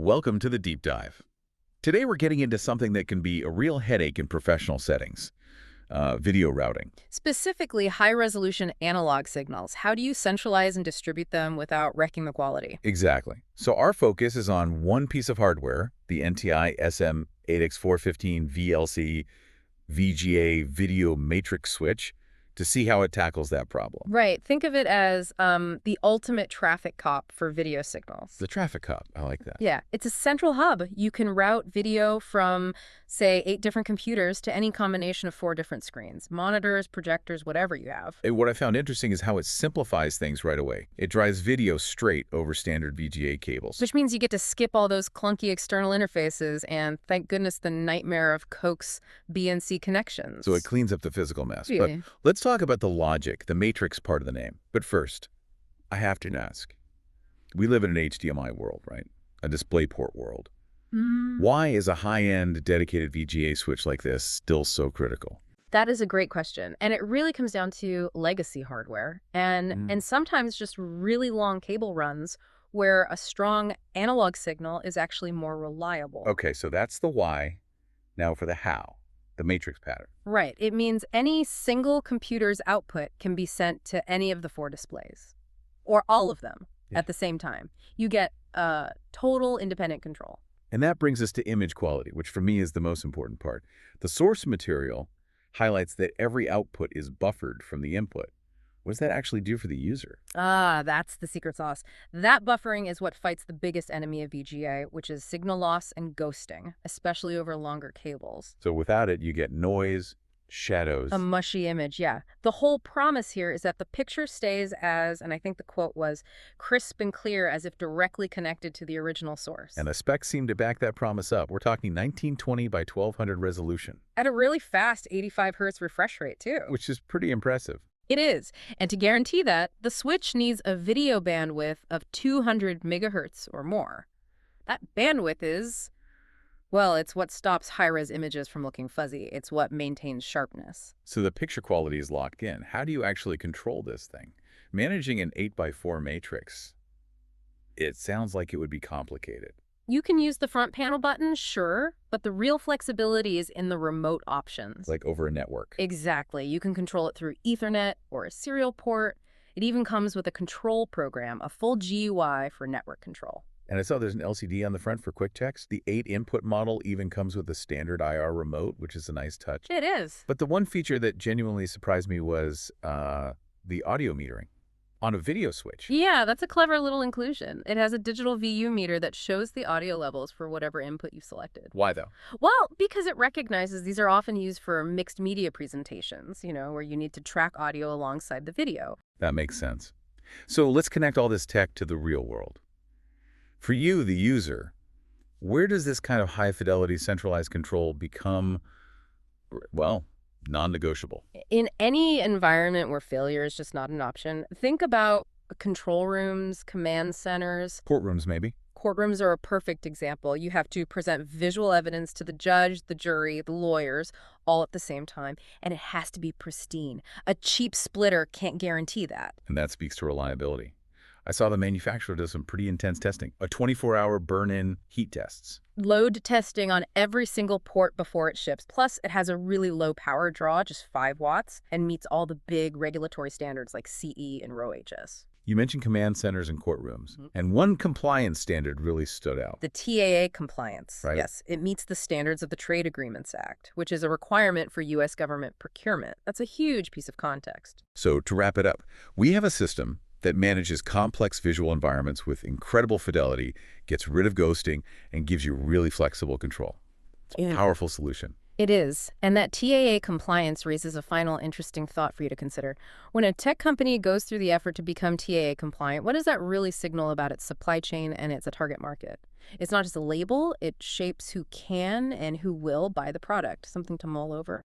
Welcome to the deep dive. Today we're getting into something that can be a real headache in professional settings, video routing. Specifically, high-resolution analog signals. How do you centralize and distribute them without wrecking the quality? Exactly. So our focus is on one piece of hardware, the NTI SM-8X4-15V-LC VGA video matrix switch, to see how it tackles that problem. Right. Think of it as the ultimate traffic cop for video signals. The traffic cop, I like that. Yeah, it's a central hub. You can route video from, say, 8 different computers to any combination of 4 different screens. Monitors, projectors, whatever you have. What I found interesting is how it simplifies things right away. It drives video straight over standard VGA cables. Which means you get to skip all those clunky external interfaces and, thank goodness, the nightmare of coax BNC connections. So it cleans up the physical mess. Yeah. But let's talk about the logic, the matrix part of the name. But first, I have to ask. We live in an HDMI world, right? A DisplayPort world. Why is a high-end dedicated VGA switch like this still so critical? That is a great question. And it really comes down to legacy hardware and sometimes just really long cable runs where a strong analog signal is actually more reliable. Okay, so that's the why. Now for the how, the matrix pattern. Right. It means any single computer's output can be sent to any of the 4 displays, or all of them at the same time. You get total independent control. And that brings us to image quality, which for me is the most important part. The source material highlights that every output is buffered from the input. What does that actually do for the user? That's the secret sauce. That buffering is what fights the biggest enemy of VGA, which is signal loss and ghosting, especially over longer cables. So without it, you get noise, shadows. A mushy image, yeah. The whole promise here is that the picture stays as, and I think the quote was, crisp and clear as if directly connected to the original source. And the specs seem to back that promise up. We're talking 1920 by 1200 resolution. At a really fast 85 hertz refresh rate, too. Which is pretty impressive. It is. And to guarantee that, the switch needs a video bandwidth of 200 megahertz or more. That bandwidth is, well, it's what stops high-res images from looking fuzzy. It's what maintains sharpness. So the picture quality is locked in. How do you actually control this thing? Managing an 8x4 matrix, it sounds like it would be complicated. You can use the front panel button, sure, but the real flexibility is in the remote options. Like over a network. Exactly. You can control it through Ethernet or a serial port. It even comes with a control program, a full GUI for network control. And I saw there's an LCD on the front for quick checks. The 8-input model even comes with a standard IR remote, which is a nice touch. It is. But the one feature that genuinely surprised me was the audio metering on a video switch. Yeah, that's a clever little inclusion. It has a digital VU meter that shows the audio levels for whatever input you selected. Why, though? Well, because it recognizes these are often used for mixed media presentations, where you need to track audio alongside the video. That makes sense. So let's connect all this tech to the real world. For you, the user, where does this kind of high-fidelity centralized control become, well, non-negotiable? In any environment where failure is just not an option, think about control rooms, command centers. Courtrooms, maybe? Courtrooms are a perfect example. You have to present visual evidence to the judge, the jury, the lawyers, all at the same time, and it has to be pristine. A cheap splitter can't guarantee that. And that speaks to reliability. I saw the manufacturer does some pretty intense testing, a 24-hour burn-in heat tests. Load testing on every single port before it ships. Plus, it has a really low power draw, just 5 watts, and meets all the big regulatory standards like CE and RoHS. You mentioned command centers and courtrooms, and one compliance standard really stood out. The TAA compliance. Right. Yes, it meets the standards of the Trade Agreements Act, which is a requirement for U.S. government procurement. That's a huge piece of context. So to wrap it up, we have a system that manages complex visual environments with incredible fidelity, gets rid of ghosting, and gives you really flexible control. It's a powerful solution. It is. And that TAA compliance raises a final interesting thought for you to consider. When a tech company goes through the effort to become TAA compliant, what does that really signal about its supply chain and its target market? It's not just a label, it shapes who can and who will buy the product, something to mull over.